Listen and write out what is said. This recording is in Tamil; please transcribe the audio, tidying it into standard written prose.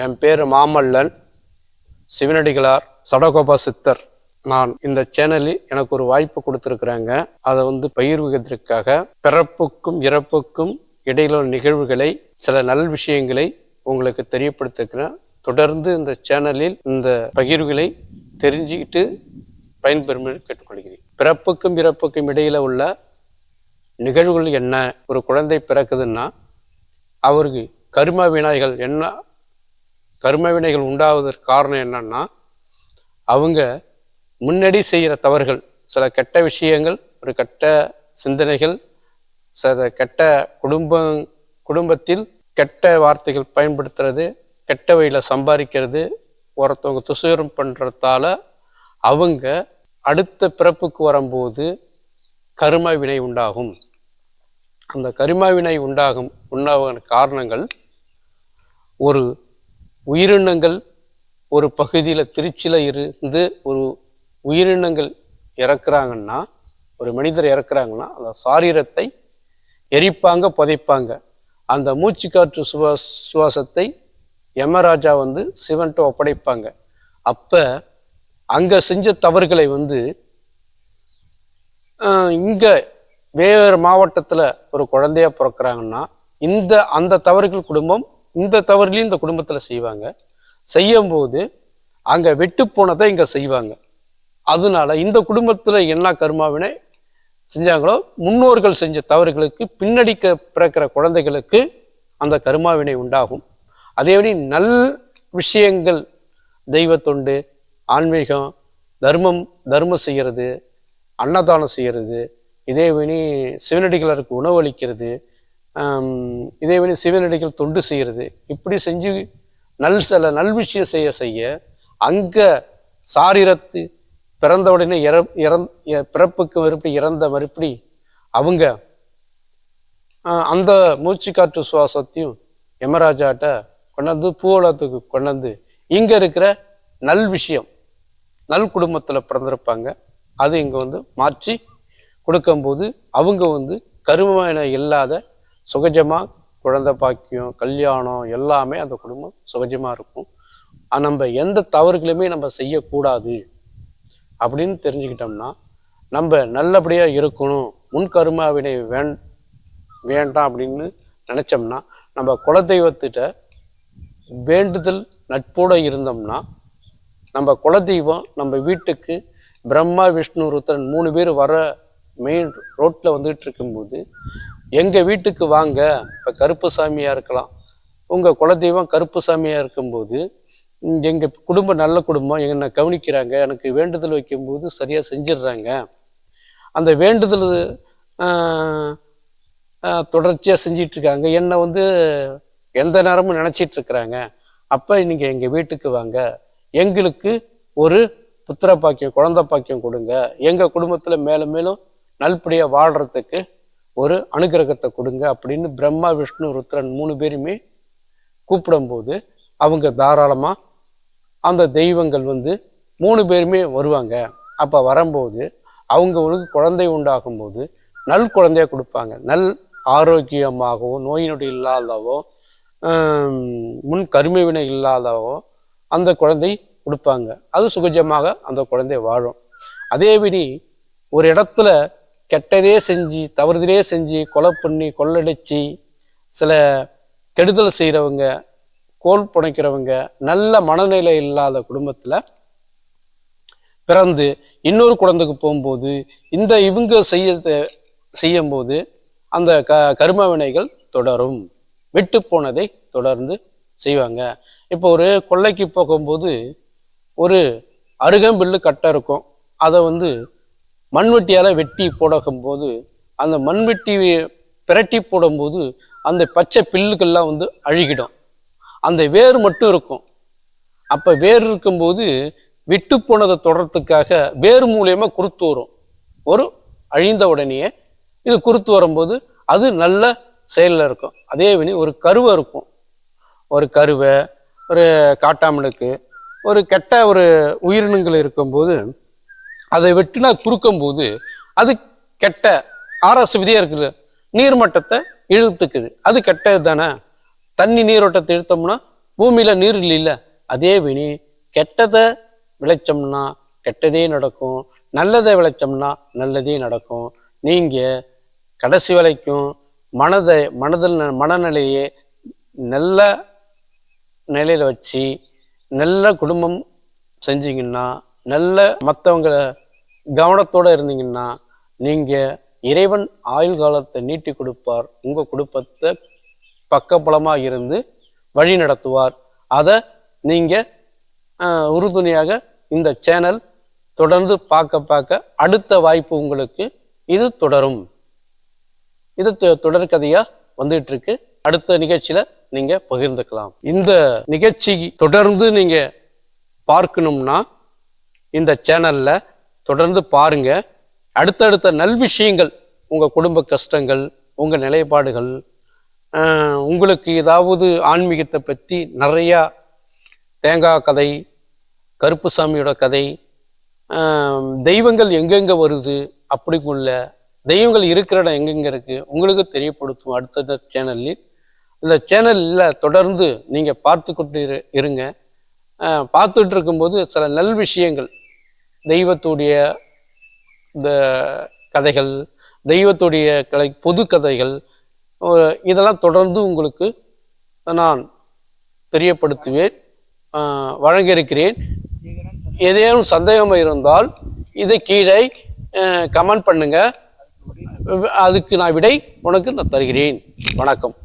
என் பேர் மாமல்லன், சிவனடிகளார் சடகோப சித்தர். நான் இந்த சேனலில் எனக்கு ஒரு வாய்ப்பு கொடுத்துருக்குறாங்க. அதை பகிர்வதற்காக பிறப்புக்கும் இறப்புக்கும் இடையிலுள்ள நிகழ்வுகளை, சில நல் விஷயங்களை உங்களுக்கு தெரியப்படுத்துகிறேன். தொடர்ந்து இந்த சேனலில் இந்த பகிர்வுகளை தெரிஞ்சுக்கிட்டு பயன்பெறும்படி கேட்டுக்கொள்கிறேன். பிறப்புக்கும் இறப்புக்கும் இடையில உள்ள நிகழ்வுகள் என்ன? ஒரு குழந்தை பிறக்குதுன்னா அவருக்கு கர்ம வினைகள் என்ன? கர்ம வினைகள் உண்டாவதற்கு காரணம் என்னன்னா, அவங்க முன்னாடி செய்கிற தவறுகள், சில கெட்ட விஷயங்கள், ஒரு கெட்ட சிந்தனைகள், சில கெட்ட குடும்பத்தில் கெட்ட வார்த்தைகள் பயன்படுத்துறது, கெட்ட வழியில் சம்பாதிக்கிறது, ஒருத்தவங்க துசுரம் பண்ணுறதால அவங்க அடுத்த பிறப்புக்கு வரும்போது கர்ம வினை உண்டாகும். அந்த கர்ம வினை உண்டாகும் காரணங்கள், ஒரு உயிரினங்கள் ஒரு பகுதியில் திருச்சியில் இருந்து ஒரு உயிரினங்கள் இறக்குறாங்கன்னா, ஒரு மனிதர் இறக்குறாங்கன்னா அந்த சாரீரத்தை எரிப்பாங்க, புதைப்பாங்க. அந்த மூச்சு காற்று சுவாசத்தை யமராஜா சிவன்ட்டு ஒப்படைப்பாங்க. அப்போ அங்கே செஞ்ச தவறுகளை இங்கே வேறு மாவட்டத்தில் ஒரு குழந்தையா பிறக்கிறாங்கன்னா, அந்த தவறுகள் குடும்பம் இந்த தவறுலையும் இந்த குடும்பத்தில் செய்வாங்க. செய்யும்போது அங்கே வெட்டு போனதை இங்கே செய்வாங்க. அதனால இந்த குடும்பத்தில் என்ன கர்மாவினை செஞ்சாங்களோ, முன்னோர்கள் செஞ்ச தவறுகளுக்கு பின்னடி பிறக்கிற குழந்தைகளுக்கு அந்த கர்மாவினை உண்டாகும். அதேபடி நல் விஷயங்கள், தெய்வத்தொண்டு, ஆன்மீகம், தர்மம் செய்கிறது, அன்னதானம் செய்கிறது, இதேவனி சிவனடிகளுக்கு உணவளிக்கிறது, இதேவனி சிவனடிகள் தொண்டு செய்கிறது, இப்படி செஞ்சு சில நல் விஷயம் செய்ய அங்கே சாரீரத்து பிறந்த உடனே பிறப்புக்கு மறுபடி இறந்த மறுபடி அவங்க அந்த மூச்சு காற்று சுவாசத்தையும் யமராஜாட்ட கொண்டாந்து பூவலத்துக்கு கொண்டாந்து இங்கே இருக்கிற நல் விஷயம், நல் குடும்பத்தில் பிறந்திருப்பாங்க, அது இங்கே மாற்றி கொடுக்கும்போது அவங்க கரும இல்லாத சுகஜமாக குழந்தை பாக்கியம், கல்யாணம் எல்லாமே அந்த குடும்பம் சுகஜமாக இருக்கும். நம்ம எந்த தவறுகளுமே நம்ம செய்யக்கூடாது அப்படின்னு தெரிஞ்சுக்கிட்டோம்னா, நம்ம நல்லபடியாக இருக்கணும், முன் கருமாவினை வேண்டாம் அப்படின்னு நினச்சோம்னா, நம்ம குலதெய்வத்திட்ட வேண்டுதல் நட்போடு இருந்தோம்னா, நம்ம குலதெய்வம் நம்ம வீட்டுக்கு பிரம்மா விஷ்ணு ருத்ரன் 3 பேர் வர மெயின் ரோட்டில் வந்துட்டு இருக்கும்போது, எங்கள் வீட்டுக்கு வாங்க, இப்போ கருப்பு சாமியாக இருக்கலாம், உங்கள் குலதெய்வம் கருப்பு சாமியாக இருக்கும்போது எங்கள் குடும்பம் நல்ல குடும்பம், என்னை கவனிக்கிறாங்க, எனக்கு வேண்டுதல் வைக்கும்போது சரியாக செஞ்சிடுறாங்க, அந்த வேண்டுதல் தொடர்ச்சியாக செஞ்சிட்ருக்காங்க, என்னை எந்த நேரமும் நினச்சிட்ருக்குறாங்க, அப்போ நீங்கள் எங்கள் வீட்டுக்கு வாங்க, எங்களுக்கு ஒரு புத்திர பாக்கியம், குழந்தை பாக்கியம் கொடுங்க, எங்கள் குடும்பத்தில் மேலும் மேலும் நல்படியாக வாழ்கிறதுக்கு ஒரு அனுகிரகத்தை கொடுங்க அப்படின்னு பிரம்மா விஷ்ணு ருத்ரன் 3 பேருமே கூப்பிடும்போது அவங்க தாராளமாக அந்த தெய்வங்கள் 3 பேருமே வருவாங்க. அப்போ வரும்போது அவங்களுக்கு குழந்தை உண்டாகும்போது நல் குழந்தையாக கொடுப்பாங்க. நல் ஆரோக்கியமாகவோ, நோய் நொடி இல்லாதவோ, முன் கருமைவினை இல்லாதவோ அந்த குழந்தை கொடுப்பாங்க. அது சுகஜமாக அந்த குழந்தை வாழும். அதேபடி ஒரு இடத்துல கெட்டதே செஞ்சு, தவறுதலே செஞ்சு, கொலை பண்ணி, கொள்ளடிச்சு, சில கெடுதல் செய்கிறவங்க, கோல் புனைக்கிறவங்க, நல்ல மனநிலை இல்லாத குடும்பத்தில் பிறந்து இன்னொரு குழந்தைக்கு போகும்போது இவங்க செய்யும்போது அந்த கர்ம வினைகள் தொடரும், விட்டு போனதை தொடர்ந்து செய்வாங்க. இப்போ ஒரு கொள்ளைக்கு போகும்போது ஒரு அருகம்பில்லு கட்டை இருக்கும், அதை மண்வெட்டியால் வெட்டி போடும்போது அந்த மண்வெட்டி பிரட்டி போடும்போது அந்த பச்சை பில்லுக்கெல்லாம் அழுகிடும், அந்த வேர் மட்டும் இருக்கும். அப்போ வேர் இருக்கும்போது விட்டு போனதை தொடர்றதுக்காக வேர் மூலியமாக குருத்து வரும். ஒரு அழிந்த உடனேயே இது குருத்து வரும்போது அது நல்ல செயலில் இருக்கும். அதே ஒரு கருவை இருக்கும், ஒரு கருவை, ஒரு காட்டாமனுக்கு, ஒரு கெட்ட ஒரு உயிரினங்கள் இருக்கும்போது அதை வெட்டினா குறுக்கும்போது அது கெட்ட ஆராசு விதியாக இருக்குது, நீர்மட்டத்தை இழுத்துக்குது, அது கெட்டது தானே. தண்ணி நீரோட்டத்தை இழுத்தோம்னா பூமியில நீர் இல்ல, அதே வினி கெட்டதை விளைச்சோம்னா கெட்டதே நடக்கும், நல்லதை விளைச்சோம்னா நல்லதே நடக்கும். நீங்க கடைசி வரைக்கும் மனநிலையே நல்ல நிலையில வச்சு நல்ல குடும்பம் செஞ்சீங்கன்னா, நல்ல மற்றவங்க கவனத்தோட இருந்தீங்கன்னா, நீங்க இறைவன் ஆயுள் காலத்தை நீட்டி கொடுப்பார். உங்க குடும்பத்தை பக்கபலமா இருந்து வழி நடத்துவார். அதை நீங்க உறுதுணையாக இந்த சேனல் தொடர்ந்து பார்க்க அடுத்த வாய்ப்பு உங்களுக்கு இது தொடரும். இது தொடர்கதையா வந்துட்டு இருக்கு. அடுத்த நிகழ்ச்சியில நீங்க பகிர்ந்துக்கலாம். இந்த நிகழ்ச்சி தொடர்ந்து நீங்க பார்க்கணும்னா இந்த சேனல்ல தொடர்ந்து பாருங்க. அடுத்தடுத்த நல் விஷயங்கள், உங்க குடும்ப கஷ்டங்கள், உங்க நிலைப்பாடுகள், உங்களுக்கு ஏதாவது ஆன்மீகத்தை பற்றி நிறையா தேங்காய் கதை, கருப்புசாமியோட கதை, தெய்வங்கள் எங்கெங்க வருது, அப்படிங்குள்ள தெய்வங்கள் இருக்கிற இடம் எங்கெங்க இருக்கு உங்களுக்கு தெரியப்படுத்தும் அடுத்த சேனலில். இந்த சேனலில் தொடர்ந்து நீங்க பார்த்து கொண்டு இருங்க. பார்த்துட்டு இருக்கும்போது சில நல் விஷயங்கள், தெய்வத்துடைய இந்த கதைகள், தெய்வத்துடைய பொது கதைகள், இதெல்லாம் தொடர்ந்து உங்களுக்கு நான் தெரியப்படுத்துவேன், வழங்கியிருக்கிறேன். ஏதேனும் சந்தேகம் இருந்தால் இதை கீழே கமெண்ட் பண்ணுங்க. அதுக்கு நான் விடை உனக்கு நான் தருகிறேன். வணக்கம்.